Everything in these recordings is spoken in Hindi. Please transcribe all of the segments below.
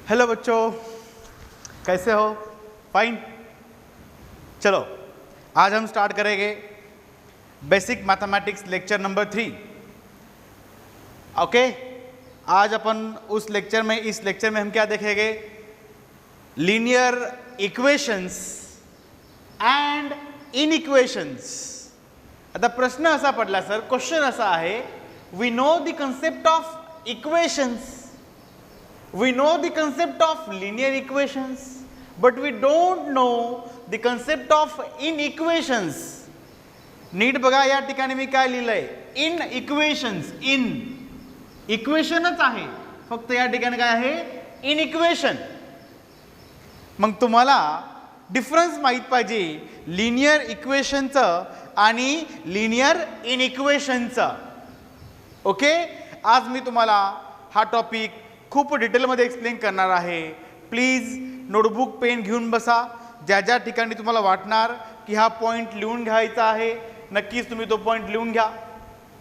हेलो बच्चों, कैसे हो? फाइन। चलो आज हम स्टार्ट करेंगे basic mathematics lecture number 3। Okay, आज अपन उस लेक्चर में इस लेक्चर में हम क्या देखेंगे? Linear equations and inequations. आता प्रश्न असा पडला सर, क्वेश्चन असा आहे, we know the concept of equations, we know the concept of linear equations, but we don't know the concept of inequations. नीट बघा, या ठिकाणी मी काय लिहिलंय? इन इक्वेशन्स. इन इक्वेशनच आहे, फक्त या ठिकाणी काय आहे? In equation. मग तुम्हाला डिफरन्स माहित पाहिजे लिनियर इक्वेशनचं आणि लिनियर इनइक्वेशनचं. ओके, आज मी तुम्हाला हा टॉपिक खूप डिटेलमध्ये एक्सप्लेन करणार आहे. प्लीज नोटबुक पेन घेऊन बसा. ज्या ज्या ठिकाणी तुम्हाला वाटणार की हा पॉईंट लिहून घ्यायचा आहे, नक्कीच तुम्ही तो पॉईंट लिहून घ्या.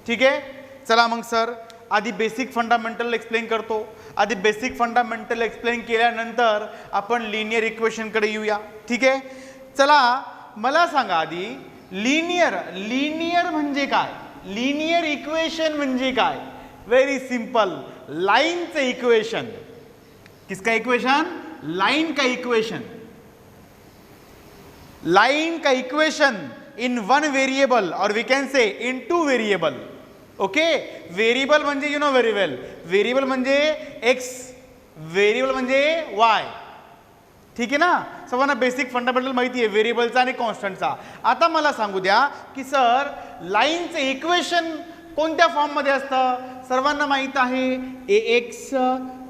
ठीक आहे, चला मग सर आधी बेसिक फंडामेंटल एक्सप्लेन करतो. आधी बेसिक फंडामेंटल एक्सप्लेन केल्यानंतर आपण लिनियर इक्वेशनकडे येऊया. ठीक आहे, चला मला सांगा आधी लिनियर म्हणजे काय? लिनियर इक्वेशन म्हणजे काय? वेरी सिंपल, लाइन से इक्वेशन. किसका इक्वेशन? लाइन का इक्वेशन. लाइन का इक्वेशन इन वन वेरिएबल और we can say in two variable. Okay, variable म्हणजे you know very well, variable म्हणजे एक्स, वेरिएबल म्हणजे वाय. ठीक आहे ना, सर्वांना बेसिक फंडामेंटल माहिती आहे वेरिएबलचा आणि कॉन्स्टंटचा. आता मला सांगू द्या की सर लाईनचे इक्वेशन कोणत्या फॉर्म मध्ये असतं? सर्वांना माहित आहे, a x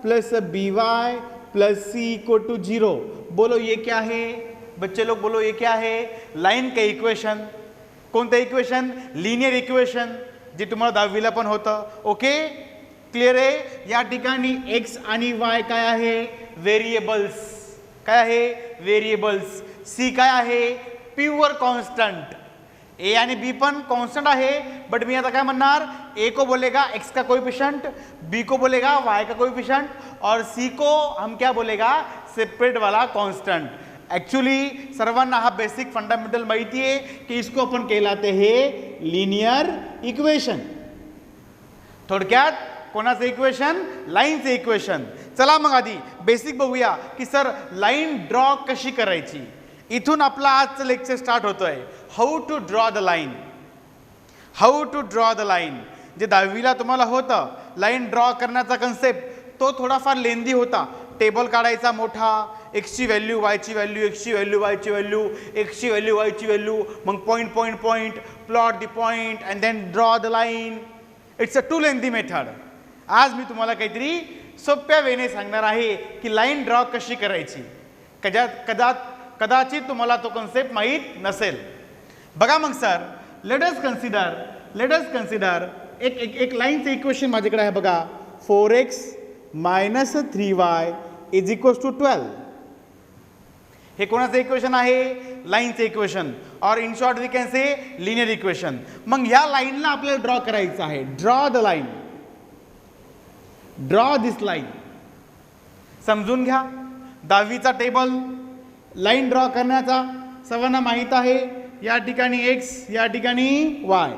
plus b y plus c equal to 0. बोलो ये क्या है बच्चे लोग? बोलो ये क्या है? लाइन का इक्वेशन. कोणतं इक्वेशन? लिनियर इक्वेशन, जे तुम्हाला 10वीला पण होतं. ओके, क्लिअर आहे? या ठिकाणी एक्स आणि वाय काय आहे? व्हेरिएबल्स. काय आहे? व्हेरिएबल्स. सी काय आहे? Pure constant. ए आणि बी पण कॉन्स्टेंट आहे, बट मी आता काय म्हणणार, ए को बोलेगा एक्स का कोएफिशिएंट, बी को बोलेगा वाई का कोएफिशिएंट और सी को हम क्या बोलेगा? सेपरेट वाला कांस्टेंट. एक्चुअली सर्वांना हा बेसिक फंडामेंटल माहिती आहे की इसको अपन कहलाते हैं लिनियर इक्वेशन. थोडक्यात कोणाचं इक्वेशन? लाईनचे इक्वेशन. चला मग आधी बेसिक बघूया की सर लाईन ड्रॉ कशी करायची. इथून आपला आजचं लेक्चर स्टार्ट होतोय. How to draw the line. How to draw the line जे 10वीला तुम्हाला होतं, लाईन ड्रॉ करण्याचा कन्सेप्ट, तो थोडाफार लेंदी होता. टेबल काढायचा मोठा, एक्सची व्हॅल्यू, वायची व्हॅल्यू, एक्सची व्हॅल्यू, वायची व्हॅल्यू, एक्सची व्हॅल्यू, वायची व्हॅल्यू, मग point point point, plot the point and then draw the line. It's a too lengthy method. आज मी तुम्हाला काहीतरी सोप्या वेने सांगणार आहे की लाईन ड्रॉ कशी करायची. कदाचित तुम्हाला तो कन्सेप्ट माहीत नसेल. बघा मग सर, लेट अस कन्सिडर एक लाईनचं इक्वेशन माझ्याकडे आहे बघा. 4x minus 3y is equals to 12. हे कोणाचं इक्वेशन आहे? लाईनचं इक्वेशन, और in short we can say linear equation. मग या लाईनला आपल्याला ड्रॉ करायचं आहे. Draw the line, draw this line. समजून घ्या, 10वीचा टेबल लाईन ड्रॉ करण्याचा सर्वांना माहीत आहे. या ठिकाणी एक्स, या ठिकाणी y.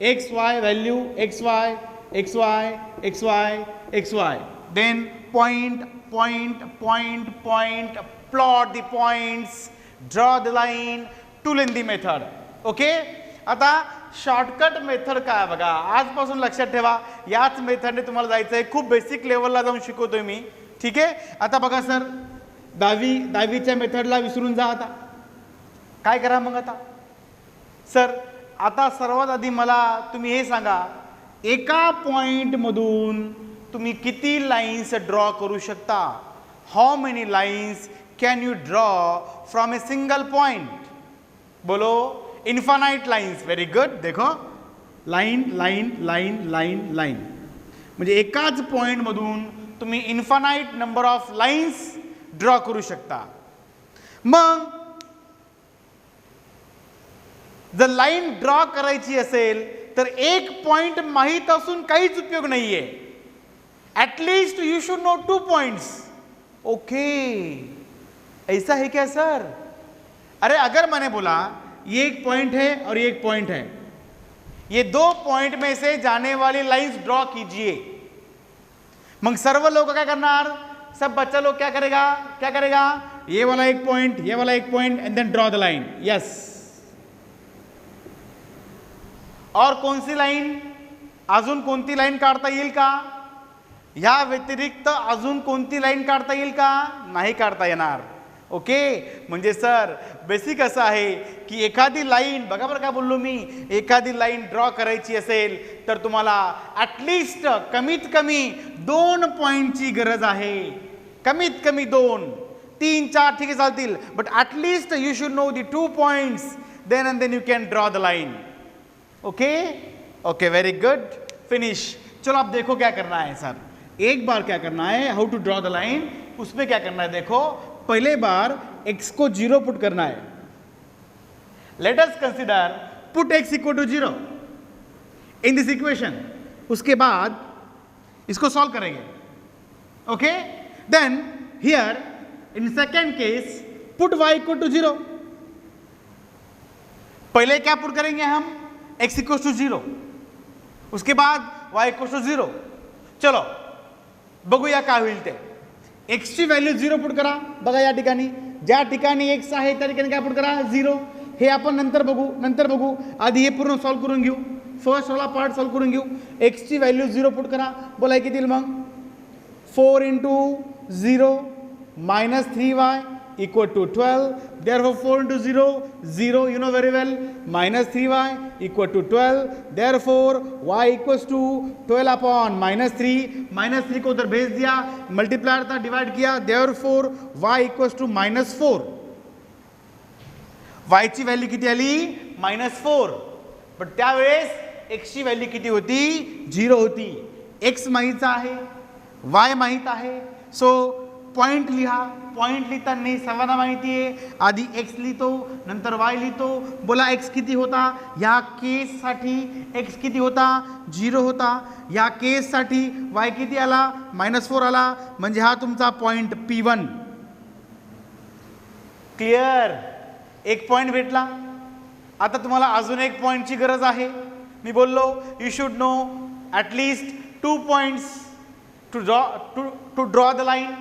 X y value, x y, x y, x y, x y. Then point point point point, plot the points, draw the line. Too lengthy method. Okay, आता शॉर्टकट मेथड काय बघा, आजपासून लक्षात ठेवा. याच मेथडने तुम्हाला जायचं आहे. खूप बेसिक लेवलला जाऊन शिकवतोय मी. ठीक आहे, आता बघा सर, 10वीच्या मेथडला विसरून जा. आता काय करा मग? आता सर, आता सर्वात आधी मला तुम्ही हे सांगा, एका पॉइंट मधून तुम्ही किती लाईन्स ड्रॉ करू शकता? How many lines can you draw from a single point? बोलो. Infinite lines. Very good. देखो, line line line line line, म्हणजे एकाच पॉइंट मधून तुम्ही infinite number of lines draw करू शकता. मग जर लाईन ड्रॉ करायची असेल तर एक पॉइंट माहीत असून काहीच उपयोग नाहीये. At least you should no 2 points. Okay, ऐसा है क्या सर? अरे अगर मैंने बोला ये एक पॉइंट है और ये एक पॉइंट है, ये दो पॉइंट में से जाने वाली लाइंस ड्रॉ कीजिए, मग सर्व लोग क्या करणार, सब बच्चा लोग क्या करेगा, ये वाला एक पॉइंट, ये वाला एक point, and then draw the line. Yes. और कौन सी लाईन, अजून कोणती लाईन काढता येईल का? या व्यतिरिक्त अजून कोणती लाईन काढता येईल का? नाही काढता येणार. ओके, म्हणजे सर बेसिक असं आहे की एखादी लाईन, बघा बरं काय बोललो मी, एखादी लाईन ड्रॉ करायची असेल तर तुम्हाला ॲटलिस्ट कमीत कमी 2 पॉईंटची गरज आहे. कमीत कमी 2, 3, 4 ठीक आहे चालतील, but at least you should know the 2 points, then and then you can draw the line. Okay okay, very good, finish. चलो आप देखो क्या करना है सर. एक बार क्या करना है, how to draw the line, उसमें क्या करना है देखो. पहले बार x को 0 पुट करना है. Let us consider put x equal to 0 in this equation. उसके बाद इसको सॉल्व करेंगे. Okay, then here in second case put y equal to 0. पहले क्या पुट करेंगे हम, x इक्वल टू 0, उसके बाद y इक्वल टू 0. चलो बघूया काय होईल ते. x ची व्हॅल्यू 0 पुट करा. बघा या ठिकाणी, ज्या ठिकाणी x आहे त्या ठिकाणी काय पुट करा, 0. हे आपण नंतर बघू, आधी हे पूर्ण सॉल्व करून घेऊ. फर्स्ट वाला पार्ट सॉल्व करून घेऊ. x ची व्हॅल्यू 0 पुट करा. बोला किती येईल मग, 4 into 0 minus 3y equal to 12. Therefore 4 into 0, 0, you know very well, minus 3y equal to 12. Therefore y equals to 12 upon minus 3. minus 3 को उधर भेज दिया, मल्टीप्लायर था, डिवाइड किया. Therefore y equals to minus 4. y ची व्हॅल्यू किती आली, -4. बट त्यावेळेस x ची व्हॅल्यू किती होती, 0 होती. x माहित आहे, y माहित आहे, सो पॉइंट लिहा. पॉइंट लिहिताना सर्वांना माहिती आहे, आधी x लिहितो नंतर y लिहितो. बोला x किती होता, या केस साठी x किती होता, 0 होता. या केस साठी y किती आला, -4 आला. म्हणजे हा तुमचा पॉइंट P1. क्लिअर, एक पॉइंट भेटला. आता तुम्हाला अजून एक पॉइंटची गरज आहे. मी बोललो you should know at least 2 points to draw the line.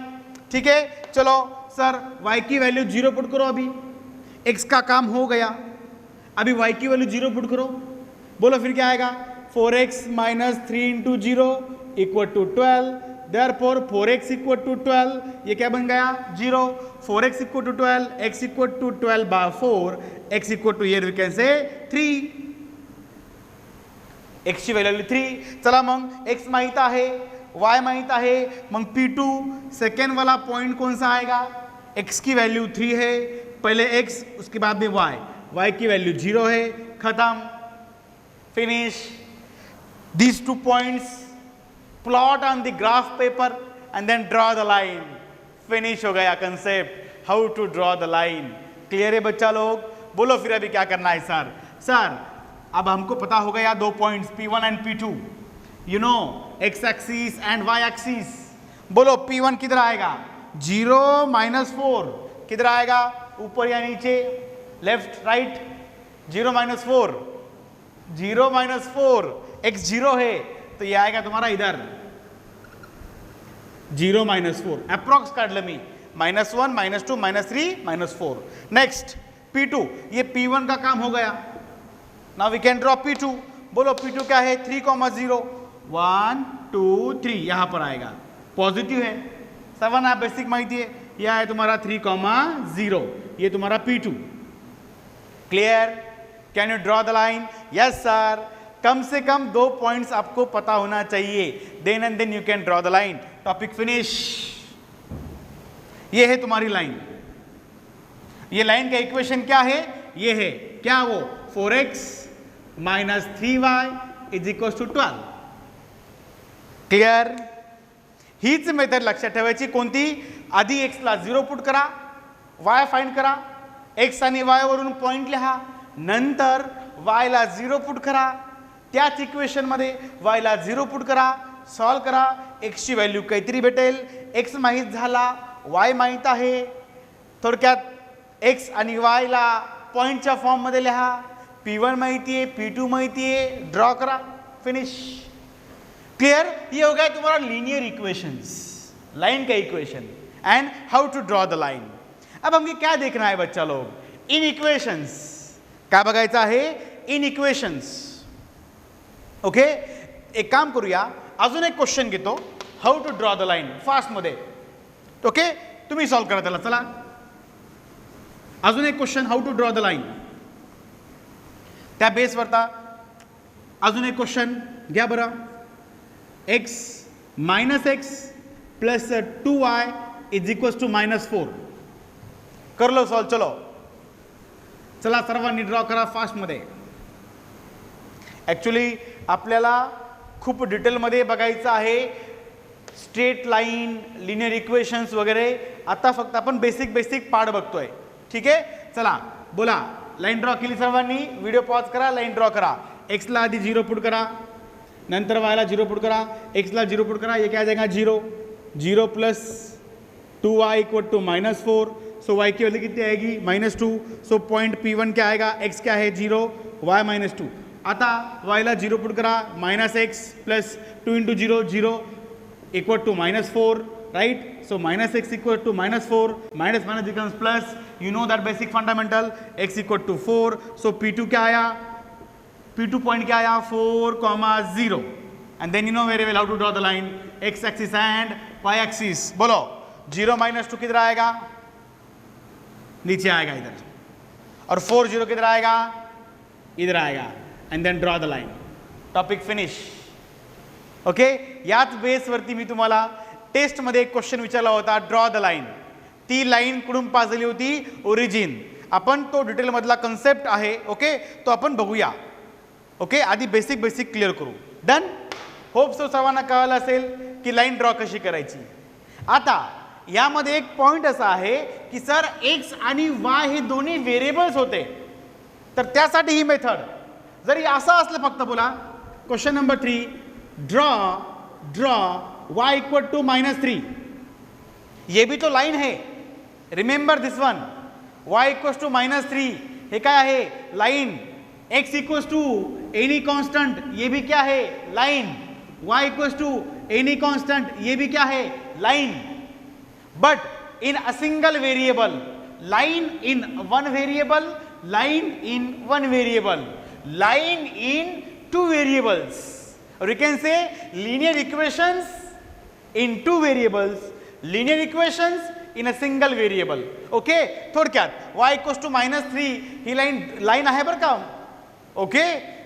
ठीक है, चलो सर y की वैल्यू 0 पुट करो. अभी x का काम हो गया, अभी y की वैल्यू 0 पुट करो. बोलो फिर क्या आएगा, 4x minus 3 into 0 equal to 12. Therefore 4x equal to 12, ये क्या बन गया, 0. 4x equal to 12, x equal to 12 by 4, x equal to here we can say 3. x ची वैल्यू 3. चला मग x माहित आहे, y माहित आहे, मग P2 सेकेंड वाला पॉइंट कौन सा आएगा. x की वैल्यू 3 है, पहले x उसके बाद में y की वैल्यू 0 है. खत्म, finish. These 2 points plot on the graph paper and then draw the line. Finish हो गया concept, how to draw the line. Clear है बच्चा लोग. बोलो फिर अभी क्या करना है सर. सर अब हमको पता हो गया 2 points P1 and P2. You know x axis and y axis. बोलो P1 किधर आएगा, 0 -4 किधर आएगा, ऊपर या नीचे, लेफ्ट राइट. 0 -4, 0 -4, x 0 है तो ये आएगा तुम्हारा इधर 0 -4. अप्रॉक्स काढलं मी, -1 -2 -3 -4. नेक्स्ट P2, ये P1 का काम हो गया. Now we can draw P2. बोलो P2 क्या है, 3,0, 1 2 3 यहां पर आएगा. पॉजिटिव है, 7 है, बेसिक माहिती है. यह है तुम्हारा 3,0, ये तुम्हारा P2. Clear, can you draw the line. Yes sir. कम से कम 2 पॉइंट्स आपको पता होना चाहिए, then and then you can draw the line. Topic finish. ये है तुम्हारी लाइन. ये लाइन का इक्वेशन क्या है, ये है क्या, वो 4x minus 3y is equal to 12. Clear. हीच मेथड लक्षात ठेवायची. कोणती, आधी x ला 0 पुट करा, y फाइंड करा, x आणि y वरून पॉइंट लिहा, नंतर y ला 0 पुट करा, त्याच इक्वेशन मध्ये y ला 0 पुट करा, सॉल्व करा, x ची व्हॅल्यू काहीतरी भेटेल. x माहित झाला, वाय माहीत आहे. थोडक्यात एक्स आणि वायला पॉईंटच्या फॉर्ममध्ये लिहा. P1 माहिती आहे, P2 माहिती है, ड्रॉ करा, फिनिश. क्लियर? ये हो गया तुम्हारा लीनियर इक्वेशंस, लाइन का equation and how to draw the line. अब हमें क्या देखना है बच्चा लोग? इन इक्वेशंस. काय बघायचं आहे? इन इक्वेशंस. ओके, एक काम करूया, अजून एक क्वेश्चन घेतो, how to draw the line फास्टमध्ये. ओके, तुम्ही सॉल्व करा त्याला. चला अजून एक question, how to draw the line. त्या बेसवरता अजून एक क्वेश्चन घ्या बरं. X minus x plus 2y is equals to -4. कर लो सॉल्व. चलो चला सर्वांनी ड्रॉ करा फास्टमध्ये. ॲक्च्युली आपल्याला खूप डिटेलमध्ये बघायचं आहे स्ट्रेट लाईन, लिनियर इक्वेशन्स वगैरे. आता फक्त आपण बेसिक पार्ट बघतोय. ठीक आहे, चला बोला. लाईन ड्रॉ केली सर्वांनी? व्हिडिओ पॉज करा, लाईन ड्रॉ करा. एक्सला आधी 0 पुट करा, नंतर वायला 0 पुट करा, एक्सला 0 पुट करा. ये क्या आ जाएगा? 0. 0 plus 2y equal to -4. So y की वैल्यू कितनी आएगी? -2. सो पॉइंट P1 क्या आएगा? x क्या है? 0, y -2. आता वायला 0 पुट करा, -x plus 2 into 0, 0 equal to -4. right? So -x equal to -4, minus becomes plus. You know that basic fundamental, x equal to 4. So P2 क्या आया? P2 point क्या आया? 4, 0. And then you know very well how to draw the line, x axis and y axis. बोलो 0 -2 किधर आएगा? नीचे आएगा इधर. और 4 0 किधर आएगा? इधर आएगा. And then draw the line. Topic finish. Okay, याच बेसवरती मी तुम्हाला टेस्टमध्ये एक क्वेश्चन विचारला होता, ड्रॉ द लाईन. ती लाईन कुठून पास झाली होती? ओरिजिन. आपण तो डिटेलमधला कन्सेप्ट आहे, ओके, तो आपण बघूया. ओके, आधी बेसिक क्लिअर करू. डन? होप सो सर्वांना कळलं असेल की लाईन ड्रॉ कशी करायची. आता यामध्ये एक पॉईंट असा आहे की सर एक्स आणि वाय हे दोन्ही व्हेरिएबल्स होते, तर त्यासाठी ही मेथड. जरी असं असलं फक्त बोला, question number 3, draw y equal to -3. ये भी तो लाइन है, remember this one. y equal to -3 हे काय आहे? Line. x equal to any constant, ये भी क्या है? Line. y equal to any constant, ये भी क्या है? Line. But in a single variable, line in one variable, line in one variable, line in two variables. or you can say linear equations in two variables, linear equations in a single variable. Okay, थोडक्यात y इक्वल्स टू -3 ही लाईन आहे बरं का. ओके,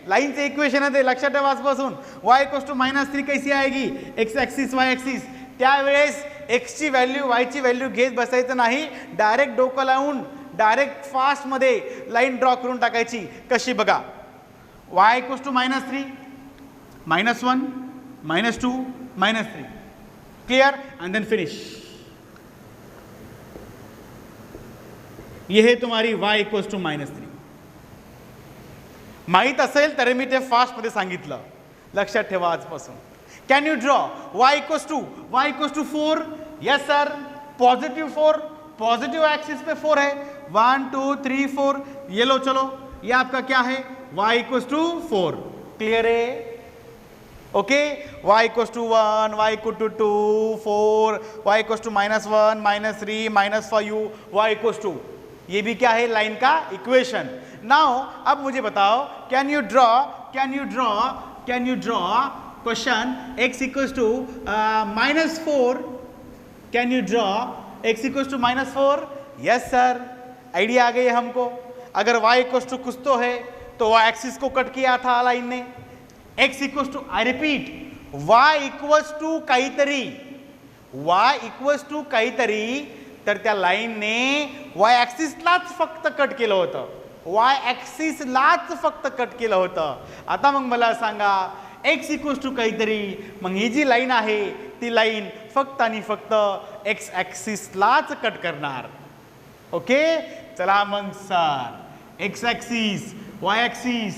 लाईनचे इक्वेशन आहे ते लक्षात ठेवा आजपासून. y इक्वल्स टू -3 कैसी आएगी? x axis y axis. त्यावेळेस x ची व्हॅल्यू y ची व्हॅल्यू घेत बसायचं नाही, डायरेक्ट डोकं लावून डायरेक्ट फास्टमध्ये लाईन ड्रॉ करून टाकायची. कशी बघा, y equals to -3, -1, -2, -3. Clear? And then finish. ये है तुम्हारी y इक्वल्स टू -3. माहीत असेल तरी मी ते फास्टमध्ये सांगितलं, लक्षात ठेवा आजपासून. Can you draw y equals to 4? Yes sir, positive 4, positive axis पे 4 है. 1 2 3 4. ये लो, चलो ये आपका क्या है? y equals to 4. क्लियर है? Okay, y equals to 1, y equal to 2, 4, y equals to -1, -3, -5, y equals to. ये भी क्या है? लाइन का इक्वेशन. नाउ अब मुझे बताओ, can you draw question x equals to -4. Can you draw x equals to -4? Yes sir, idea आ गई है हमको. अगर y इक्वल्स टू कुछ तो है तो y एक्सिस को कट किया था लाइन ने. x equals to, I repeat, y equals to काहीतरी, तर त्या लाईनने y ॲक्सिसलाच फक्त कट केलं होतं. y ॲक्सिसलाच फक्त कट केलं होतं. आता मग मला सांगा, x इक्वल्स टू काहीतरी, मग ही जी लाईन आहे ती लाईन फक्त आणि फक्त x ॲक्सिसलाच कट करणार. ओके, चला मग sir, x axis, y axis,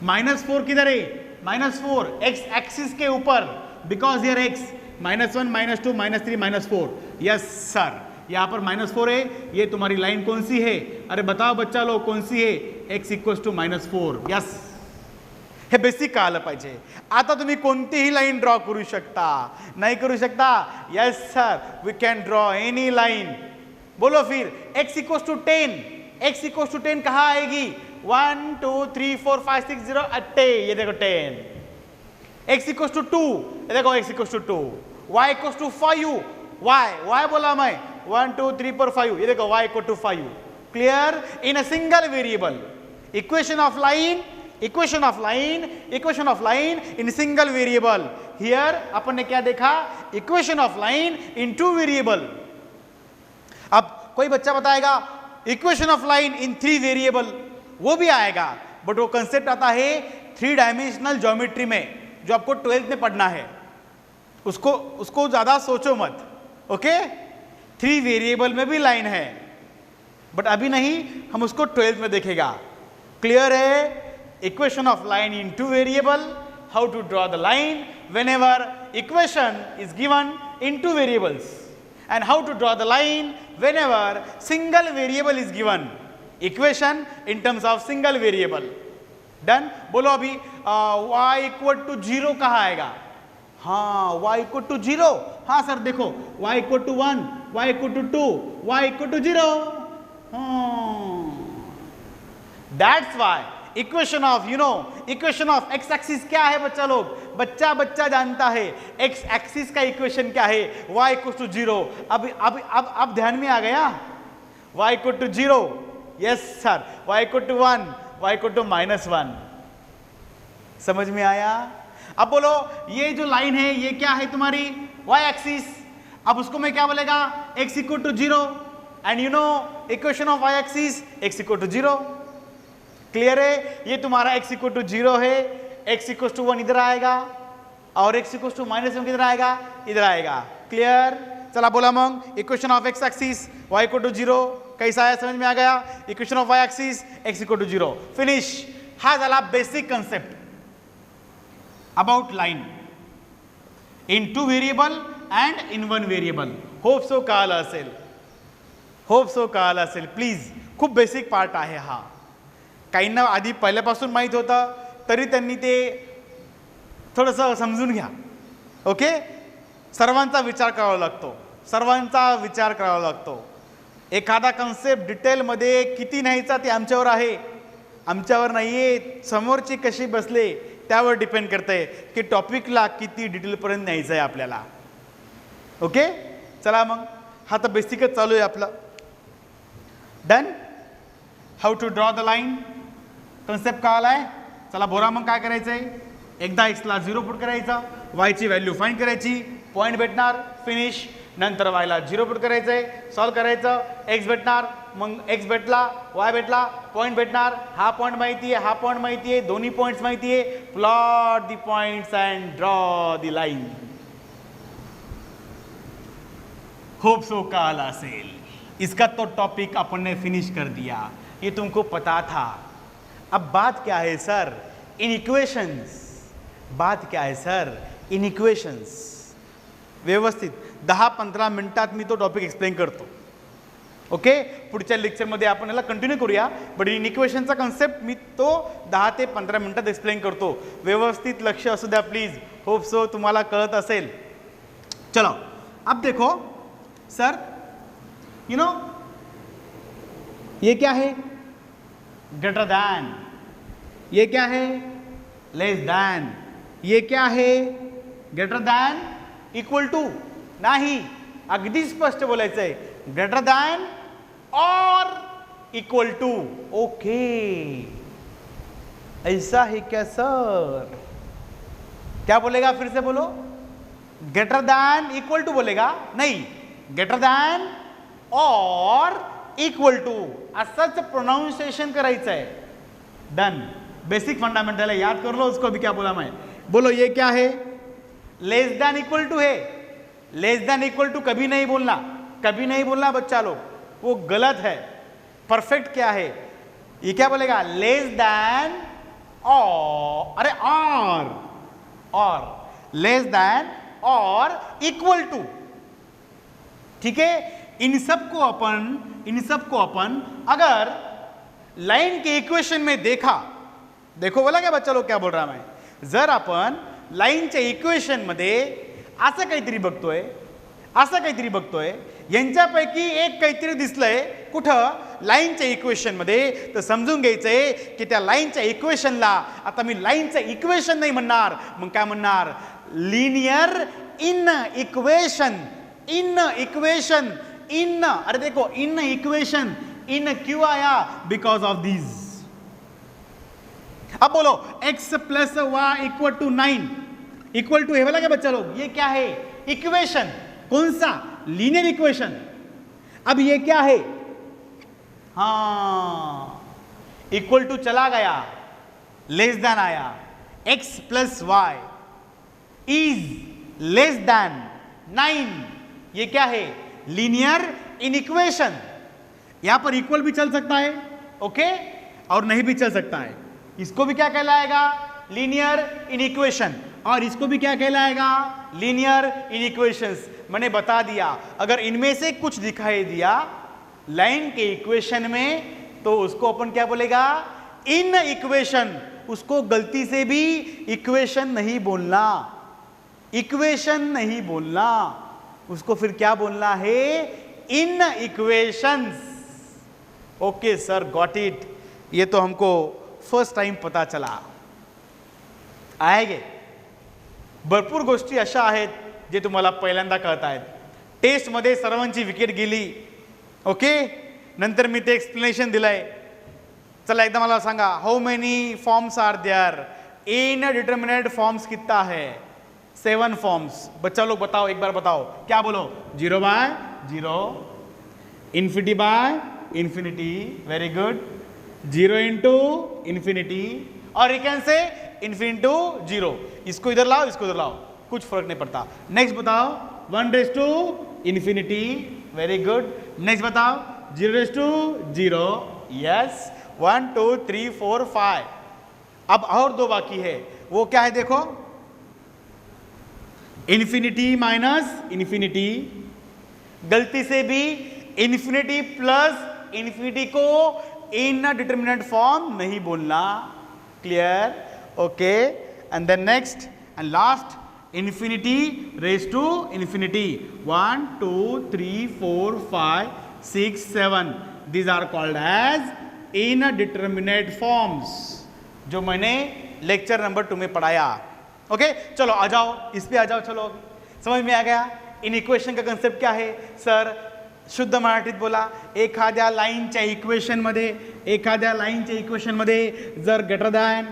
-4 किधर है? -4 x एक्सिस के ऊपर, because here x -1, -2, -3, -4. Yes sir, यहाँ पर -4 है, ये तुम्हारी लाइन कौन सी है? अरे बताओ बच्चा लोग कौन सी है? x equals to -4. यस, हे बेसिक कळालं पाहिजे. आता तुम्ही कोणतीही लाईन ड्रॉ करू शकता. नाही करू शकता? Yes sir, we can draw any line. बोलो फिर x equals to 10. x equals to 10 कहाँ आएगी? 1 2 3 4 5 6 0 8. ये देखो 10. x equals to 2. ये देखो x equals to 2. y equals to 5. y बोला मैं 1 2 3 4 5. ये देखो y equal to 5. Clear? In a single variable. Equation of line in single variable. Here अपन ने क्या देखा? Equation of line in 2 variable. अब कोई बच्चा बताएगा equation of line in 3 variable, वो भी आएगा, बट वो कंसेप्ट आता है 3 डायमेंशनल ज्योमेट्री में, जो आपको 12th में पढ़ना है. उसको ज्यादा सोचो मत. ओके, 3 वेरिएबल में भी लाइन है, बट अभी नहीं, हम उसको 12th में देखेगा. क्लियर है? Equation of line in 2 variable, how to draw the line whenever equation is given in 2 variables, and how to draw the line whenever single variable is given. Equation in terms of single variable. Done? बोलो अभी y इक्वल टू 0 कहाँ आएगा? हाँ, y इक्वल टू 0. हाँ सर देखो, y equal to 1, y equal to 2, y equal to 0. That's why equation of x axis क्या है बच्चा लोग? बच्चा जानता है एक्स एक्सिस का इक्वेशन क्या है? y equal to 0. अब ध्यान में आ गया? y equal to 0. Yes sir, y equal to 1, y equal to -1. समझ में आया? अब बोलो ये जो लाइन है ये क्या है तुम्हारी? y axis. अब उसको मैं क्या बोलेगा? x equal to 0. And equation of y axis x equal to 0. Clear है? ये तुम्हारा x इक्वल टू 0 है, x इक्वल टू 1 इधर आएगा, और x इक्वल टू -1 किधर आएगा? इधर आएगा. क्लियर? चला बोला मग equation of x axis y equal to 0 कैसा है? समझ में आ गया? Equation of y axis x equal to 0. Finish. हा झाला basic concept about line in 2 variable and in 1 variable. Hope so कळालं असेल. प्लीज, खूप बेसिक पार्ट आहे हा. काहींना आधी पहिल्यापासून माहीत होतं, तरी त्यांनी ते थोडंसं समजून घ्या. ओके, सर्वांचा विचार करावा लागतो. एखादा कन्सेप्ट डिटेलमध्ये किती न्यायचा ते आमच्यावर आहे, आमच्यावर नाही आहे. समोरची कशी बसले त्यावर डिपेंड करते की टॉपिकला किती डिटेलपर्यंत न्यायचं आहे आपल्याला. ओके, चला मग हा तर बेसिकच चालू आहे आपला. Done. How to draw the line concept कळाला आहे. चला बोला मग काय करायचंय? एकदा एक्सला 0 पुट करायचा, वायची व्हॅल्यू फाइंड करायची, पॉईंट भेटणार, फिनिश. नंतर वायला 0 पुट करायचंय, सॉल्व करायचं, एक्स भेटणार, मग एक्स भेटला, वाय भेटला, पॉईंट भेटणार. हा पॉईंट माहिती आहे, हा पॉईंट माहिती आहे, दोन्ही पॉईंट्स माहिती आहे. Plot the points and draw the line. Hope so कळाला असेल. इसका तो टॉपिक अपन ने फिनिश कर दिया, ये तुमको पता था. अब बात क्या है सर? इन इक्वेशंस. बात क्या है सर? इन इक्वेशंस. व्यवस्थित 10-15 मिनिटात मी तो टॉपिक एक्सप्लेन करतो. ओके, पुढच्या लेक्चरमध्ये आपण याला कंटिन्यू करूया, बट इन इक्वेशनचा कन्सेप्ट मी तो 10 ते 15 मिनिटात एक्सप्लेन करतो. व्यवस्थित लक्ष असू द्या प्लीज. होप सो तुम्हाला कळत असेल. चलो अब देखो सर, ये क्या है? Greater than. ये क्या है? Less than. ये क्या है? Greater than, equal to. नाही, अगदी स्पष्ट बोलायचं आहे. ग्रेटर दैन और इक्वल टू. ओके, ऐसा है क्या सर? क्या बोलेगा? फिर से बोलो. ग्रेटर दैन इक्वल टू बोलेगा? नहीं, ग्रेटर दैन और इक्वल टू असंच प्रोनाउंसिएशन करायचं है. डन. बेसिक फंडामेंटल है, याद कर लो उसको. अभी क्या बोला मैं? बोलो ये क्या है? लेस देन इक्वल टू है. लेस देन इक्वल टू कभी नहीं बोलना बच्चा लोग, वो गलत है. परफेक्ट क्या है? ये क्या बोलेगा? लेस देन और, अरे और लेस देन और इक्वल टू. ठीक है, इन सब को अपन अगर लाइन के इक्वेशन में देखो बोला क्या बच्चा लोग, क्या बोल रहा मैं, जर आपण लाईनच्या इक्वेशन मध्ये असं काहीतरी बघतोय, यांच्यापैकी एक काहीतरी दिसलंय कुठं, लाईनच्या इक्वेशन मध्ये, तर समजून घ्यायचंय की त्या लाईनच्या इक्वेशनला आता मी लाईनचं इक्वेशन नाही म्हणणार, मग काय म्हणणार, लिनियर इन इक्वेशन, अरे देखो इन इक्वेशन, इन क्यों आया, बिकॉज ऑफ दीज। अब बोलो x plus y equal to 9 equal to, है बोला क्या बच्चा लोग, ये क्या है, इक्वेशन, कौन सा, लीनियर इक्वेशन। अब ये क्या है, हाँ इक्वल टू चला गया, लेस देन आया, x plus y is less than 9, ये क्या है, लीनियर इन इक्वेशन। यहां पर इक्वल भी चल सकता है, ओके, और नहीं भी चल सकता है, इसको भी क्या कहलाएगा, लीनियर इन इक्वेशन, और इसको भी क्या कहलाएगा, लीनियर इन इक्वेशंस। मैंने बता दिया अगर इनमें से कुछ दिखाई दिया लाइन के इक्वेशन में तो उसको अपन क्या बोलेगा, इन इक्वेशन, उसको गलती से भी इक्वेशन नहीं बोलना, उसको फिर क्या बोलना है, in equations. Okay sir, got it, ये तो हमको फर्स्ट टाइम पता चला। आहे भरपूर गोष्टी अशा आहेत जे तुम्हाला पहिल्यांदा कळत आहेत। टेस्टमध्ये सर्वांची विकेट गेली, ओके, नंतर मी ते एक्सप्लेनेशन दिलंय। चला एकदा मला सांगा, how many forms are there, in determinate forms कितना है, 7 फॉर्म्स। बच्चा लोग बताओ, एक बार बताओ, क्या बोलो, 0 by 0, infinity by infinity, very good, 0 into infinity, और you can say infinity to 0। इसको इधर लाओ, इसको इधर लाओ, कुछ फर्क नहीं पड़ता। नेक्स्ट बताओ, 1 raise to infinity, very good. Next बताओ, 0 रेज़ टू 0, यस, 1 2 3 4 5। अब और 2 बाकी है, वो क्या है देखो, इन्फिनिटी माइनस इन्फिनिटी, गलती से भी इन्फिनिटी प्लस इन्फिनिटी को इन डिटर्मिनेंट फॉर्म नहीं बोलना, clear, okay. And then next and last, infinity raise to infinity, 1 2 3 4 5 6 7, these are called as in determinate forms, जो मैंने लेक्चर नंबर 2 में पढ़ाया, ओके। चलो आ जाओ, इस पे आ जाओ, चलो समझ में आ गया इन इक्वेशन का कंसेप्ट क्या है। सर शुद्ध मराठीत बोला, एखाद्या लाईनच्या इक्वेशन मध्ये जर ग्रेटर दॅन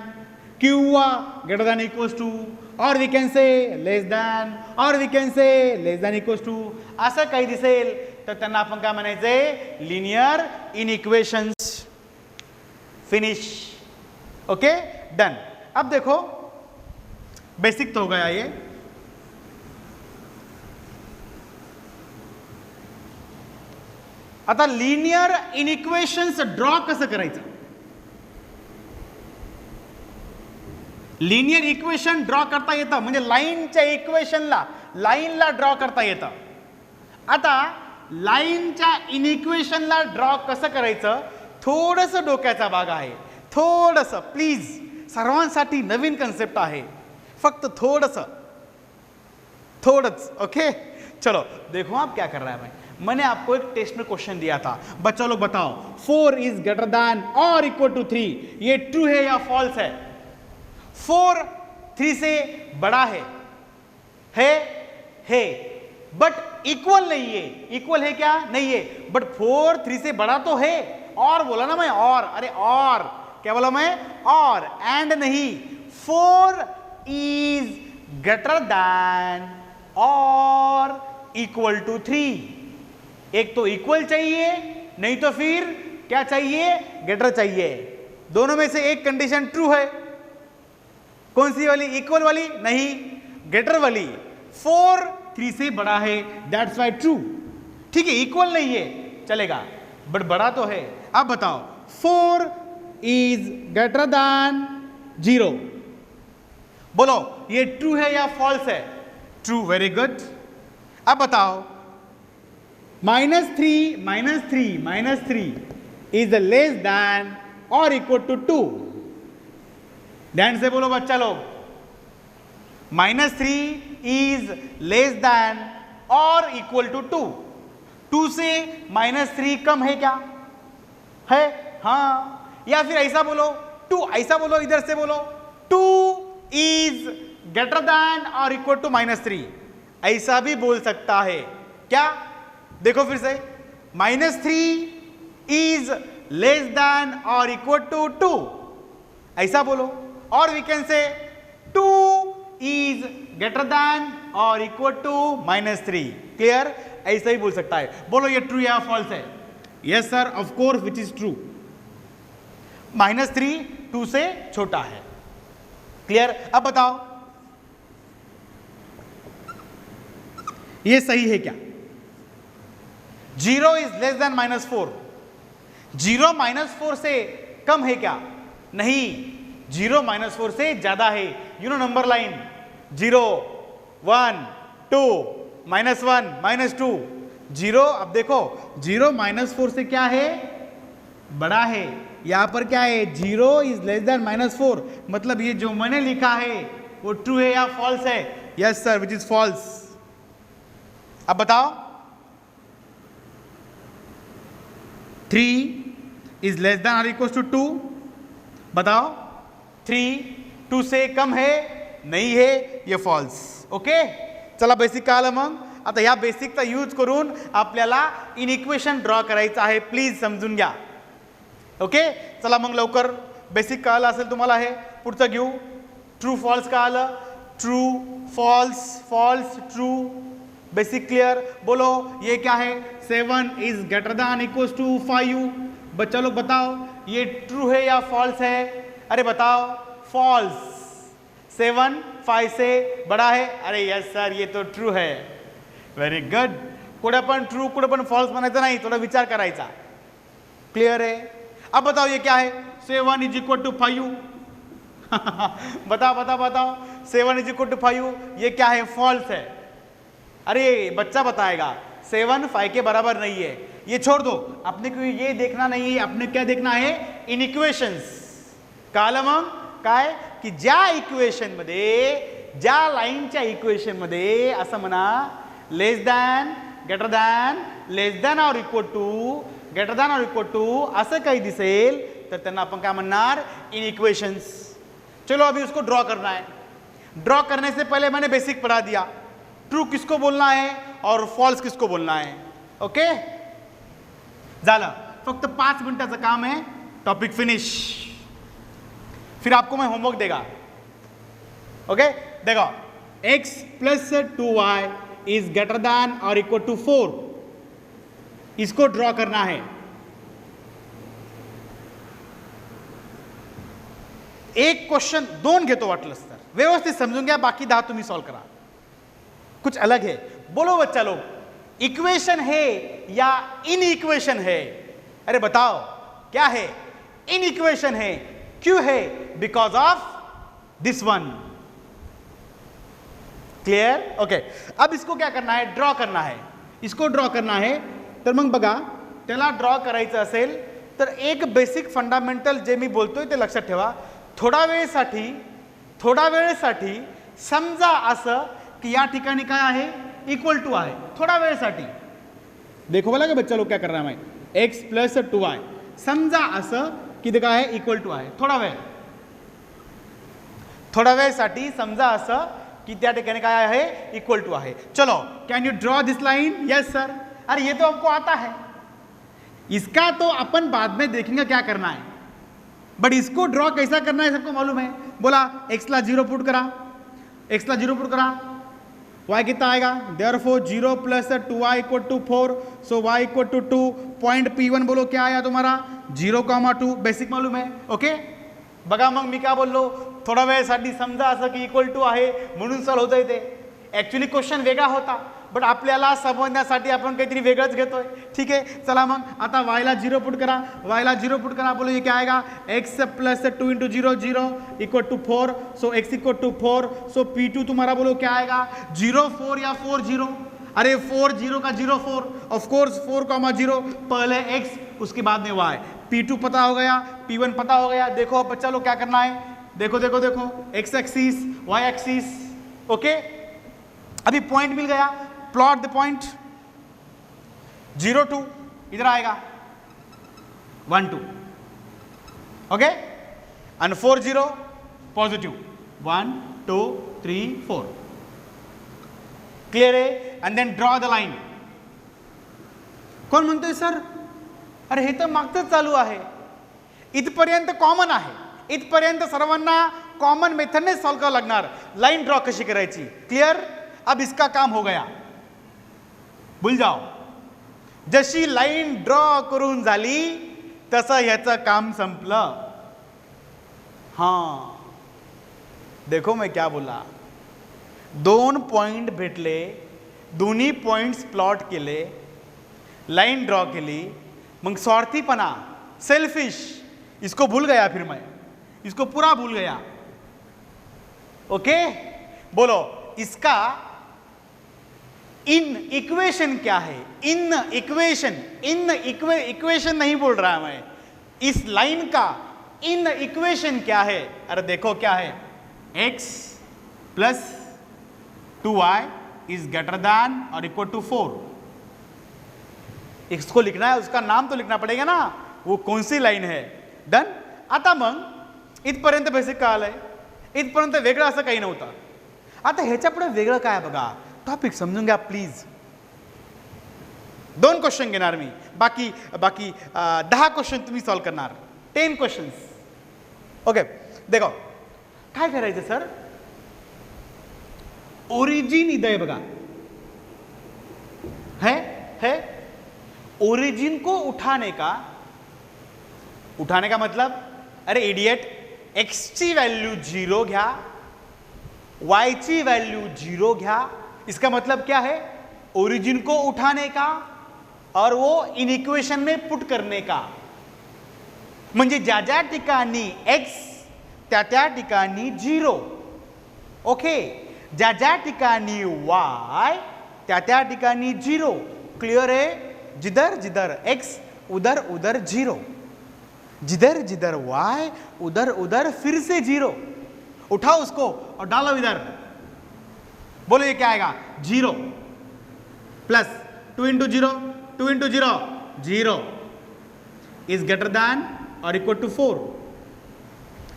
किंवा ग्रेटर दॅन इक्वल्स टू, और we can say less than, और we can say less than equals to, असं काही दिसेल तर त्यांना आपण काय म्हणायचंय, linear in equations, finish, okay, done. अब देखो बेसिक तो हो गया ये, आता लिनियर इन इक्वेशन्स ड्रॉ कसं करायचं, लिनियर इक्वेशन ड्रॉ करता येतं, म्हणजे लाईनच्या इक्वेशनला, लाईनला ड्रॉ करता येतं। आता लाईनच्या इन इक्वेशनला ड्रॉ कसं करायचं, थोडंसं डोक्याचा भाग आहे, थोडंसं, प्लीज, सर्वांसाठी नवीन कन्सेप्ट आहे, फक्त थोड़च, ओके। चलो देखो आप क्या कर रहा है, मैंने आपको एक टेस्ट में क्वेश्चन दिया था, बच्चा लोग बताओ, 4 इज ग्रेटर देन और इक्वल टू 3, ये ट्रू है या फॉल्स है। 4 3 से बड़ा है बट इक्वल नहीं है, इक्वल है क्या, नहीं है, बट 4 3 से बड़ा तो है, और बोला ना मैं, और, अरे और क्या बोला मैं, और, एंड नहीं, 4 इज ग्रेटर देन और इक्वल टू 3, एक तो इक्वल चाहिए, नहीं तो फिर क्या चाहिए, ग्रेटर चाहिए, दोनों में से एक कंडीशन ट्रू है, कौन सी वाली, इक्वल वाली, नहीं, ग्रेटर वाली। 4 3 से बड़ा है, दैट्स वाई ट्रू, ठीक है, इक्वल नहीं है चलेगा, बट बड़ा तो है। अब बताओ, 4 इज ग्रेटर देन 0, बोलो ये ट्रू है या फॉल्स है, ट्रू, वेरी गुड। अब बताओ -3 इज लेस देन और इक्वल टू 2। ध्यान से बोलो बच्चा लोग, -3 इज लेस देन और इक्वल टू 2। 2 से -3 कम है क्या? है, हाँ। या फिर ऐसा बोलो 2, ऐसा बोलो, इधर से बोलो 2 इज ग्रेटर देन और इक्वल टू -3, ऐसा भी बोल सकता है क्या? देखो फिर से, -3 इज लेस देन और इक्वल टू 2, ऐसा बोलो। और we can say 2 is greater than और इक्वल टू -3। क्लियर? ऐसा ही बोल सकता है। बोलो ये ट्रू या फॉल्स है? Yes sir, of course, which is true. -3 2 से छोटा है। क्लियर? अब बताओ ये सही है क्या? 0 इज लेस देन -4, 0 -4 से कम है क्या? नहीं, 0 -4 से ज्यादा है। You know number line 0 1 2 -1 -2 0। अब देखो 0 -4 से क्या है? बड़ा है। यहां पर क्या है? 0 इज लेस देन -4, मतलब ये जो मैंने लिखा है वो ट्रू है या फॉल्स है? Yes sir, which is false. अब बताओ 3 इज लेस देन और इक्वल टू 2, बताओ 3 2 से कम है? नाही है, ये फॉल्स। ओके, चला बेसिक कळालं मग. आता ह्या बेसिकचा यूज करून आपल्याला इनइक्वेशन ड्रॉ करायचं आहे, प्लीज समजून घ्या. ओके, चला मग लवकर. बेसिक कळालं असेल तुम्हाला, हे पुढचं घेऊ. ट्रू फॉल्स कळालं, true false false true. Basic clear. बोलो ये क्या है? 7 is greater than equals to 5. बच्चा लोग बताओ ये ट्रू है या फॉल्स है? अरे बताओ. फॉल्स. 7 5 से बड़ा है. अरे यस सर, ये तो ट्रू है. Very good. कुठे पण ट्रू कुठे पण फॉल्स म्हणायचं नाही, थोड़ा विचार करायचा. क्लियर है? अब बताओ ये क्या है? 7 इज इक्वल टू 5. बताओ बताओ बताओ. 7 इज इक्वल टू 5 ये क्या है? फॉल्स है. अरे बच्चा बताएगा 7 5 के बराबर नहीं है. ये छोड़ दो, अपने को ये देखना नहीं है. अपने क्या देखना है? इनइक्वेशन्स. कळलं मग काय? की ज्या इक्वेशन मध्ये, ज्या लाईनच्या इक्वेशन मध्ये असं म्हणा less than, greater than, less than और इक्वल टू, ग्रेटर दॅन और इक्वल टू असं काही दिसेल तर त्यांना आपण काय म्हणणार? इनइक्वेशन्स. चलो अभी उसको ड्रॉ करना है. ड्रॉ करने से पहले मैंने बेसिक पढ़ा दिया. ट्रू किसको बोलना है और फॉल्स किसको बोलना है. ओके, झालं. फक्त 5 मिनिटाचं काम है. Topic finish. फिर आपको मैं होमवर्क देगा. ओके, देखो x plus 2y is greater than और इक्वल टू 4. इसको ड्रॉ करना है. एक क्वेश्चन 2 घेतो वाटलंच तर. व्यवस्थित समजून घ्या, बाकी 10 तुम्ही सॉल्व करा. कुछ अलग है. बोलो बच्चा लोग, इक्वेशन है या इन इक्वेशन है? अरे बताओ क्या है? इन इक्वेशन है. क्यों है? Because of this one. Clear? Okay, अब इसको क्या करना है? ड्रॉ करना है. इसको ड्रॉ करना है. तर मग बघा, त्याला ड्रॉ करायचं असेल तर एक बेसिक फंडामेंटल जे मी बोलतोय ते लक्षात ठेवा. थोडा वेळेसाठी समजा असं कि या ठिकाणी काय आहे? इक्वल टू आहे. थोड़ा वेळेसाठी. देखो बोला का बच्चा लोग क्या कर रहा है? x plus 2y. समजा असं की ते काय आहे? इक्वल टू आहे. थोड़ा वेळेसाठी समजा असं की त्या ठिकाणी काय आहे? इक्वल टू आहे. चलो, can you draw this line? Yes sir. अरे ये तो आपको आता है. इसका तो अपन बाद में देखेंगे क्या करना है, बट इसको ड्रॉ कैसा करना है सबको मालूम है. बोला x ला 0 पुट करा. x ला 0 पुट करा. y कितना आएगा? Therefore 0 plus 2y equal to 4. So y equal to 2. Point P1 बोलो क्या आया तुम्हारा? 0,2. बेसिक मालूम है. ओके, बघा मग मी काय बोललो? थोडा वेळेसाठी समजा असं की इक्वल टू आहे म्हणून सॉल्व होतंय ते. ॲक्च्युली क्वेश्चन वेगळा होता, बट आपल्याला समजण्यासाठी आपण काहीतरी वेगळंच घेतोय. ठीक आहे, चला मग आता y ला 0 पुट करा. y ला 0 पुट करा. बोलो ये क्या आएगा? x plus 2 into 0 0 equal to 4. So x equal to 4. So P2 तुम्हारा बोलो क्या आएगा? 0 4 या 4 0? अरे 4 0 का 0 4, ऑफ कोर्स 4,0 पहले x उसके बाद में y, p2 पता हो गया, p1 पता हो गया। देखो बच्चा लोग क्या करना है, देखो देखो देखो, x axis y axis, okay. अभी पॉइंट मिल गया, प्लॉट द पॉइंट 0 2 इधर आएगा 1 2, ओके, एंड 4 0 पॉजिटिव 1 2 3 4, क्लियर है। And then draw the line. कोण म्हणतोय सर, अरे हे तर मागचं चालू आहे, इथपर्यंत कॉमन आहे, इथपर्यंत सर्वांना कॉमन मेथडने सॉल्व करावं लागणार। लाइन ड्रॉ कशी करायची, क्लियर। अब इसका काम हो गया, भूल जाओ। जशी लाइन ड्रॉ करून झाली तसं ह्याचं काम संपलं। हां, देखो मैं क्या बोला, 2 पॉइंट भेटले, दोन्ही पॉइंट्स प्लॉट केले, लाइन ड्रॉ केली, मग स्वार्थीपना, सेल्फिश, इसको भूल गया, फिर मैं इसको पूरा भूल गया। ओके, बोलो इसका इन इक्वेशन क्या है, इन इक्वेशन नहीं बोल रहा मैं, इस लाइन का इन इक्वेशन क्या है। अरे देखो क्या है, x plus 2y is greater than और इक्वल टू 4। इसको लिखना है, उसका नाम तो लिखना पड़ेगा ना, वो कौन सी लाइन है। डन। आता मग इथपर्यंत बेसिक कळालंय, इथपर्यंत वेगळं असं काही नव्हतं। आता ह्याच्या पुढे वेगळं काय बघा, टॉपिक समजून घ्या प्लीज। 2 क्वेश्चन घेणार मी, बाकी 10 क्वेश्चन तुम्ही सॉल्व करणार, 10 क्वेश्चन्स, ओके। देखो काय करायचं सर, ओरिजिन इधर है बघा, है ओरिजिन को उठाने का मतलब, अरे इडियट, x ची वैल्यू 0 घ्या, y ची वैल्यू 0 घ्या। इसका मतलब क्या है, ओरिजिन को उठाने का और वो इन इक्वेशन में पुट करने का। म्हणजे ज्या ज्या ठिकाणी x त्या त्या ठिकाणी 0, ओके, ज्या ज्या ठिकाणी y त्या त्या ठिकाणी 0, क्लियर है। जिधर जिधर x उधर उधर 0, जिधर जिधर y उधर उधर फिर से 0। उठाओ उसको और डालो इधर, बोलो ये क्या आएगा, 0 plus 2 into 0, 2 into 0 0 is greater than और इक्वल टू 4।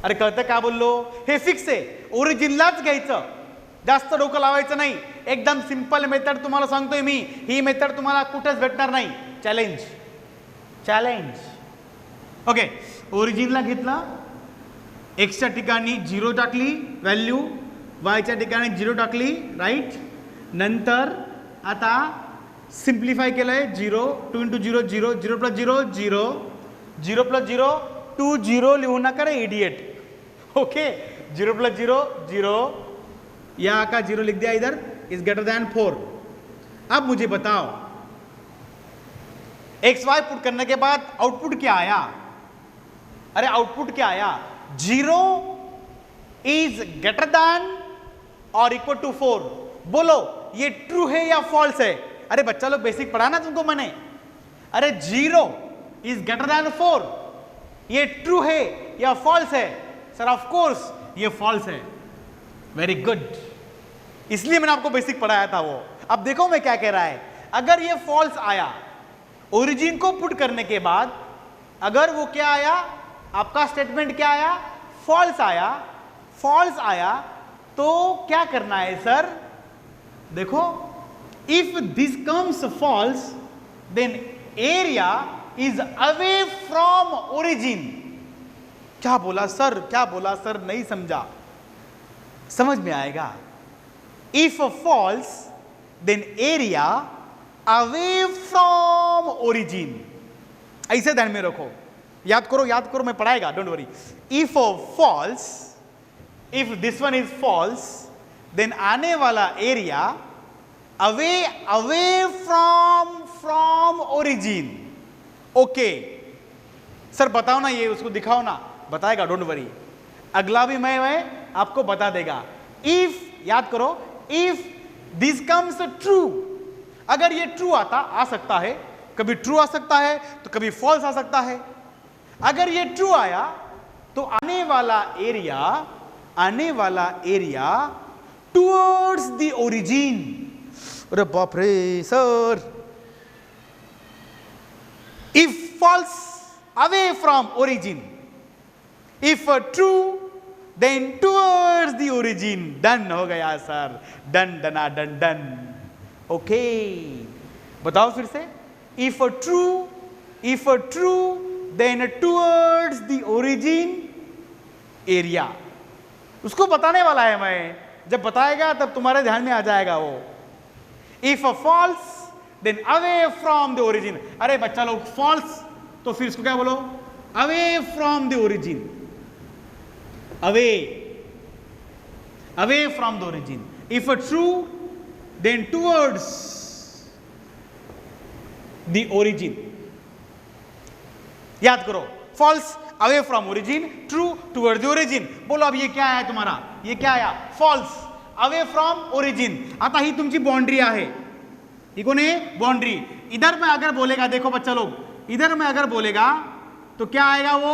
अरे कळतं का बोललो, हे फिक्स आहे, ओरिजिनलाच घ्यायचं, जास्त डोकं लावायचं नाही। एकदम सिंपल मेथड तुम्हाला सांगतोय मी, ही मेथड तुम्हाला कुठेच भेटणार नाही। Challenge, okay. ओरिजिनला घेतला, x च्या ठिकाणी 0 टाकली व्हॅल्यू, y च्या ठिकाणी 0 टाकली, राईट। नंतर आता सिंप्लिफाय केलंय, 0 2 इंटू 0 0 0 प्लस 0 0 0 प्लस 0 2 0 लिहू नका रे इडियट, ओके। 0 प्लस 0 0, या का 0 लिख दिया इधर, इज ग्रेटर देन 4। अब मुझे बताओ एक्स वाई पुट करने के बाद आउटपुट क्या आया, अरे आउटपुट क्या आया, 0 इज ग्रेटर देन और इक्वल टू 4। बोलो ये ट्रू है या फॉल्स है। अरे बच्चा लोग बेसिक पढ़ा ना तुमको मैंने, अरे 0 इज ग्रेटर देन 4, ये ट्रू है या फॉल्स है। सर ऑफ कोर्स ये फॉल्स है, वेरी गुड, इसलिए मैंने आपको बेसिक पढ़ाया था वो। अब देखो मैं क्या कह रहा है, अगर ये फॉल्स आया, ओरिजिन को पुट करने के बाद अगर वो क्या आया, आपका स्टेटमेंट क्या आया, फॉल्स आया, तो क्या करना है सर, देखो if this comes false then area is away from origin. क्या बोला सर, नहीं समझा, समझ में आएगा। If false then area away from origin, ऐसे ध्यान में रखो, याद करो, मैं पढ़ाएगा, don't worry. If false, if this one is false, then आने वाला area away from origin. Okay sir बताओ ना, ये उसको दिखाओ ना, बताएगा, डोंट वरी। अगला भी मैं आपको बता देगा। इफ, याद करो, इफ दिस कम्स ट्रू, अगर ये ट्रू आ सकता है, कभी ट्रू आ सकता है तो कभी फॉल्स आ सकता है। अगर ये ट्रू आया तो आने वाला एरिया टुवर्ड्स द ओरिजिन। अरे बाप रे sir, if false away from origin, if true then towards the origin. Done हो गया सर, डन डना डन डन। ओके बताओ फिर से, if true then towards the origin area. उसको बताने वाला है मैं, जब बताएगा तब तुम्हारे ध्यान में आ जाएगा वो। If false then away from the origin. अरे बच्चा लोग फॉल्स तो फिर इसको क्या बोलो, away from the origin, away from the origin. If true then towards the origin. याद करो, false away from origin, true toward the origin. बोलो अब ये क्या है तुम्हारा, ये क्या आया, फॉल्स अवे फ्रॉम ओरिजिन। आता ही तुमची बाउंड्री आहे, ही कोण आहे, बाउंड्री। इधर में अगर बोलेगा, देखो बच्चा लोग, इधर में अगर बोलेगा तो क्या आएगा, वो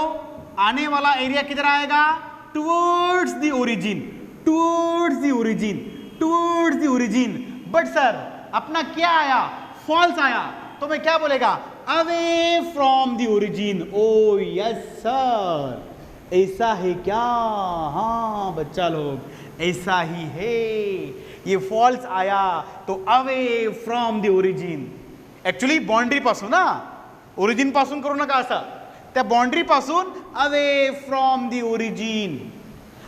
आने वाला एरिया किधर आएगा, towards the origin, towards the origin, towards the origin. But sir अपना क्या आया, फॉल्स आया, तो मैं क्या बोलेगा, away from the origin. O yes sir, ऐसा है क्या, हाँ बच्चा लोग ऐसा ही है। ये फॉल्स आया तो away from the origin. Actually boundary पासून ना, ओरिजिन पासून करू नका असं, त्या बाउंड्री पासून अवे फ्रॉम द ओरिजिन।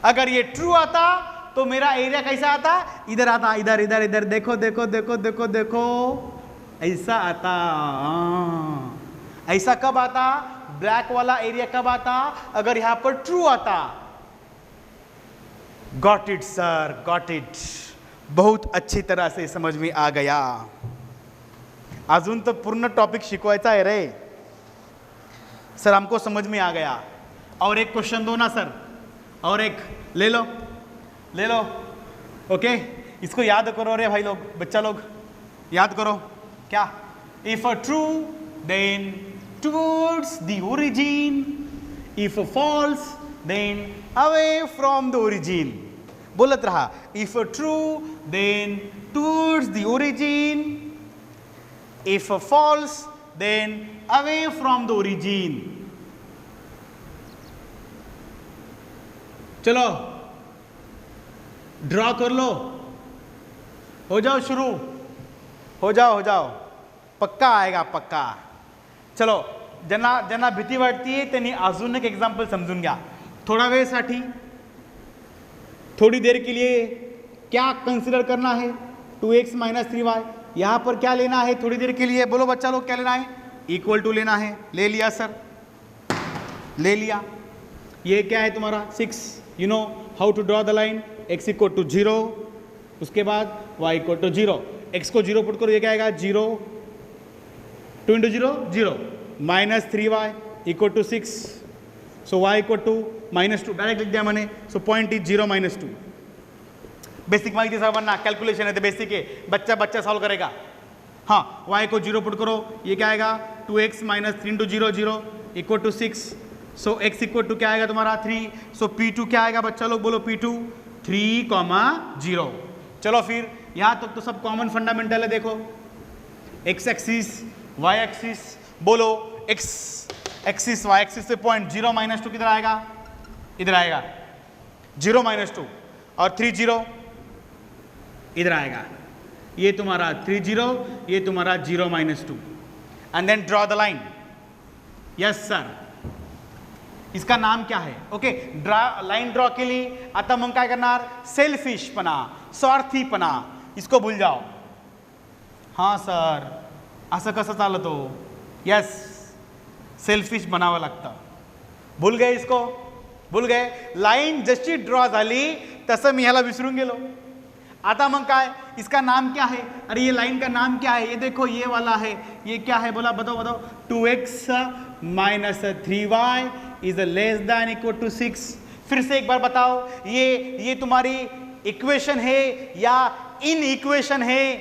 अगर ये ट्रू आता तो मेरा एरिया कैसा आता, इधर आता, इधर इधर इधर, देखो देखो देखो देखो देखो, ऐसा आता। ऐसा कब आता, ब्लैक वाला एरिया कब आता, अगर यहां पर ट्रू आता। Got it sir, got it, बहुत अच्छी तरह से समझ में आ गया। अजून तो पूर्ण टॉपिक शिकवायचा है रे सर, हमको समझ में आ गया। और एक क्वेश्चन दो ना सर, और एक ले लो, ले लो। ओके, इसको याद करो रे भाई लोग, बच्चा लोग याद करो। क्या, if true then towards the origin, if false then away from the origin. बोलत रहा, if true then towards the origin, if false then away from the origin. चलो ड्रॉ कर लो, हो जाओ शुरू, हो जाओ, पक्का आएगा पक्का। चलो, ज्यांना भीती वाटतीये त्यांनी अजून एक एग्जाम्पल समजून घ्या। थोड़ा वेळसाठी, थोड़ी देर के लिए क्या कंसिडर करना है, 2x माइनस 3y। यहां पर क्या लेना है थोड़ी देर के लिए, बोलो बच्चा लोग क्या लेना है, इक्वल टू लेना है। ले लिया सर, ले लिया। ये क्या है तुम्हारा 6, you know how to draw the line, x equal to 0, उसके बाद y इक्वल टू 0। x को 0 पुट करो, ये क्या आएगा 0, 2 into 0 0, minus 3y equal to 6, so y equal to -2, direct लिख दिया मैंने। So point is 0 -2। बेसिक माहिती सर्वांना, कैलकुलेशन है तो बेसिक है, बच्चा सॉल्व करेगा। हाँ, y को 0 पुट करो, ये क्या आएगा 2x minus 3 into 0 0 equal to 6, so x equal to क्या आएगा तुम्हारा 3। सो P2 क्या आएगा बच्चा लोग, बोलो P2 3,0। चलो फिर यहाँ तक तो सब कॉमन फंडामेंटल है। देखो x एक्सिस y एक्सिस, बोलो x एक्सिस y एक्सिस से पॉइंट 0 -2 किधर आएगा, इधर आएगा 0 -2, और 3 0 इधर आएगा। ये तुम्हारा 3 0, ये तुम्हारा 0 -2, and then draw the line. Yes sir, इसका नाम क्या है, ओके। लाइन ड्रॉ के लिए आता मग काय करणार, सेल्फिशपणा, स्वार्थीपणा, इसको भूल जाओ। हाँ सर, असं कसं चालतो, यस सेल्फिश बनावं लागतं। भूल गए इसको, भूल गए। लाइन जशी ड्रॉ झाली तसं मी ह्याला विसरून गेलो। आता मग काय, इसका नाम क्या है, अरे ये लाइन का नाम क्या है, ये देखो ये वाला है, ये क्या है, बोला बताओ बताओ। 2x minus 3y is less than equal to 6। फिर से एक बार बताओ, ये तुम्हारी इक्वेशन है या इन इक्वेशन है,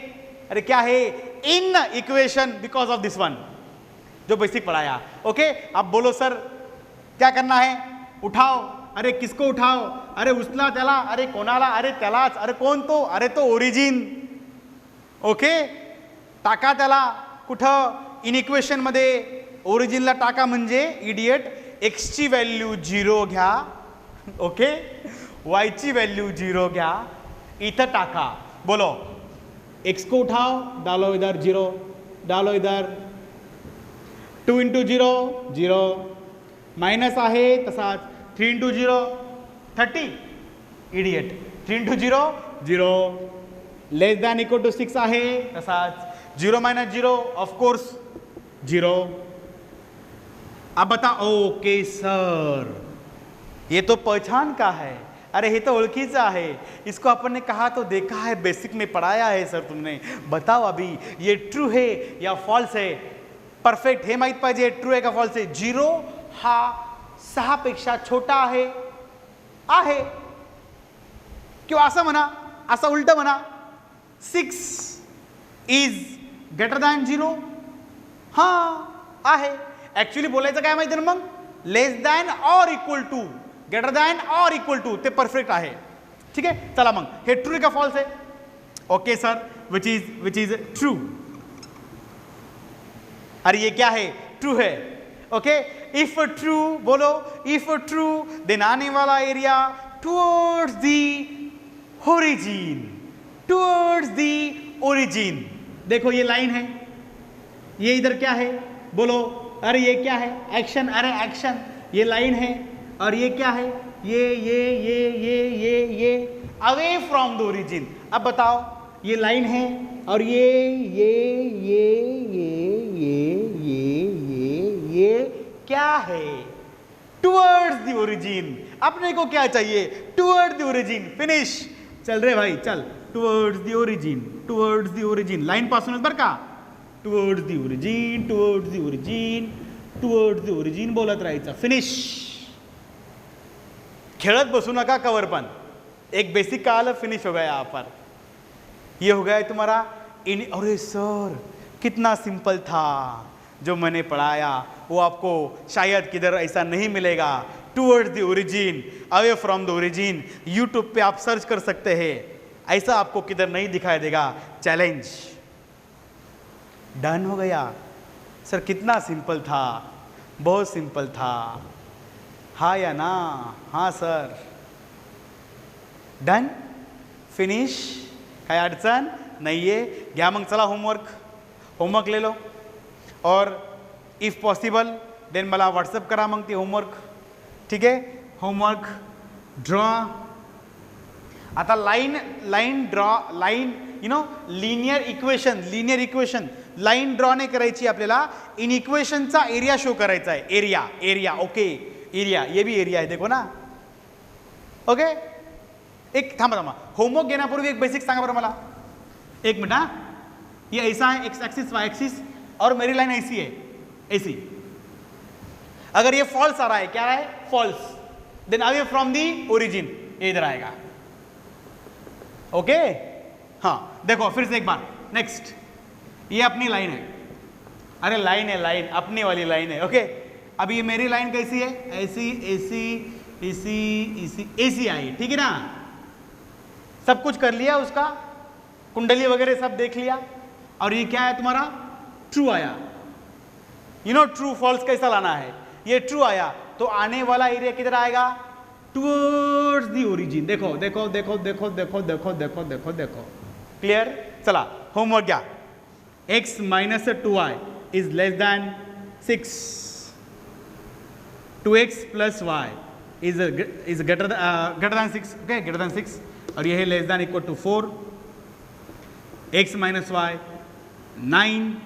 अरे क्या है, in equation because of this one, जो बेसिक पढ़ाया. ओके, अब बोलो सर क्या करना है? उठाओ. अरे किसको उठाओ? अरे उचला त्याला, अरे कोणाला, अरे त्यालाच, अरे कोण तो? अरे तो ओरिजिन. ओके, टाका त्याला कुठं? इन इक्वेशन मध्ये. ओरिजिनला टाका म्हणजे इडियट एक्सची व्हॅल्यू 0 घ्या. ओके, वायची व्हॅल्यू 0 घ्या, इथं टाका. बोलो एक्स को उठाओ, डालो इधर 0, डालो इधर 2 into 0 0, माइनस आहे तसाच 3 into 0 30. Idiot 3 into 0 0, less than equal to 6 आहे तसाच 0 minus 0 ऑफ कोर्स 0. अब बता. ओके सर, ये तो पहचान का है. अरे हे तो ओळखीचा आहे. इसको अपन ने कहा तो देखा है, बेसिक में पढ़ाया है सर तुमने. बताओ अभी ये ट्रू है या फॉल्स है? परफेक्ट हे माहित पाहिजे, ट्रू आहे का फॉल्स आहे. 0 हा 6 पेक्षा छोटा आहे. आहे किंवा असं म्हणा, असं उलट म्हणा, 6 इज ग्रेटर दॅन 0. हा आहे. ॲक्च्युली बोलायचं काय माहिती ना मग, less than or equal to, greater than or equal to, ते परफेक्ट आहे. ठीक आहे, चला मग हे ट्रू आहे का फॉल्स आहे? Okay sir, which is true. अरे ये क्या है? ट्रू है. ओके, इफ ट्रू बोलो, इफ ट्रू देन आने वाला area towards the origin, towards the origin. देखो ये लाइन है, ये इधर क्या है? बोलो. अरे ये क्या है? एक्शन. अरे एक्शन, ये लाइन है. और ये क्या है? ये अवे फ्रॉम द ओरिजिन. अब बताओ, ये लाइन है और ये क्या है? Towards the origin. अपने को क्या चाहिए? Towards the origin. फिनिश. चल रे भाई चल, towards the origin, towards the origin. Line पासूनच बरं का. Towards the origin, towards the origin, towards the origin बोलत राहायचं. फिनिश. खेलत बसू नका कवर पण. एक बेसिक कॉल फिनिश हो गया यहाँ पर. ये हो गया तुम्हारा इन. अरे सर कितना सिंपल था जो मैंने पढ़ाया, वो आपको शायद किधर ऐसा नहीं मिलेगा. Towards the origin, away from the origin, YouTube पे आप सर्च कर सकते हैं. ऐसा आपको किधर नहीं दिखाई देगा. चैलेंज डन हो गया. सर कितना सिंपल था, बहुत सिंपल था. हाँ या ना? हाँ सर. Done, finish. काय अडचण नाही आहे. घ्या मग चला होमवर्क ले लो. और इफ पॉसिबल देन मला व्हॉट्सअप करा मग ती होमवर्क. ठीक आहे, होमवर्क ड्रॉ. आता line draw, line linear equation line draw नाही करायची आपल्याला. इन इक्वेशनचा एरिया शो करायचा आहे. एरिया. ओके, एरिया, ये भी एरिया है, देखो ना. ओके, एक थांबा. होमवर्क घेण्यापूर्वी एक बेसिक सांगा बरं मला. एक मिनट. हाँ, ये ऐसा है एक्स एक्सिस वाई एक्सिस और मेरी लाइन ऐसी है, ऐसी. अगर ये फॉल्स आ रहा है, क्या रहा है? False, then away from the origin, ये इधर आएगा. ओके, हाँ देखो फिर से एक बार. नेक्स्ट, ये अपनी लाइन है. अरे लाइन है, लाइन अपनी वाली लाइन है. ओके, अब ये मेरी लाइन कैसी है? ऐसी आई. ठीक है ना? सब कुछ कर लिया, उसका कुंडली वगैरह सब देख लिया. और ये क्या है तुम्हारा? ट्रू आया. ट्रू फॉल्स कैसा लाना है? ये ट्रू आया तो आने वाला एरिया किधर आएगा? Towards the origin. देखो देखो देखो देखो देखो देखो देखो देखो देखो. क्लियर? चला होमवर्क घ्या. x minus 2y is less than 6. 2x plus y is greater than 6. Okay, greater than 6. और ये है less than equal to 4. x minus y 9.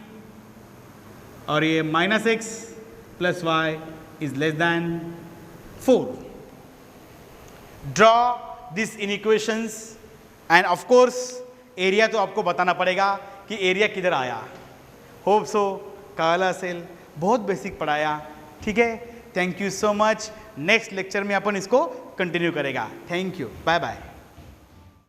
और ये minus x plus y is less than 4. Draw these inequations and of course area तो आपको बताना पड़ेगा कि एरिया किधर आया. होप सो कळलं असेल. बहुत बेसिक पढ़ाया. ठीक है, thank you so much. Next lecture में अपन इसको कंटिन्यू करेगा. Thank you, bye bye.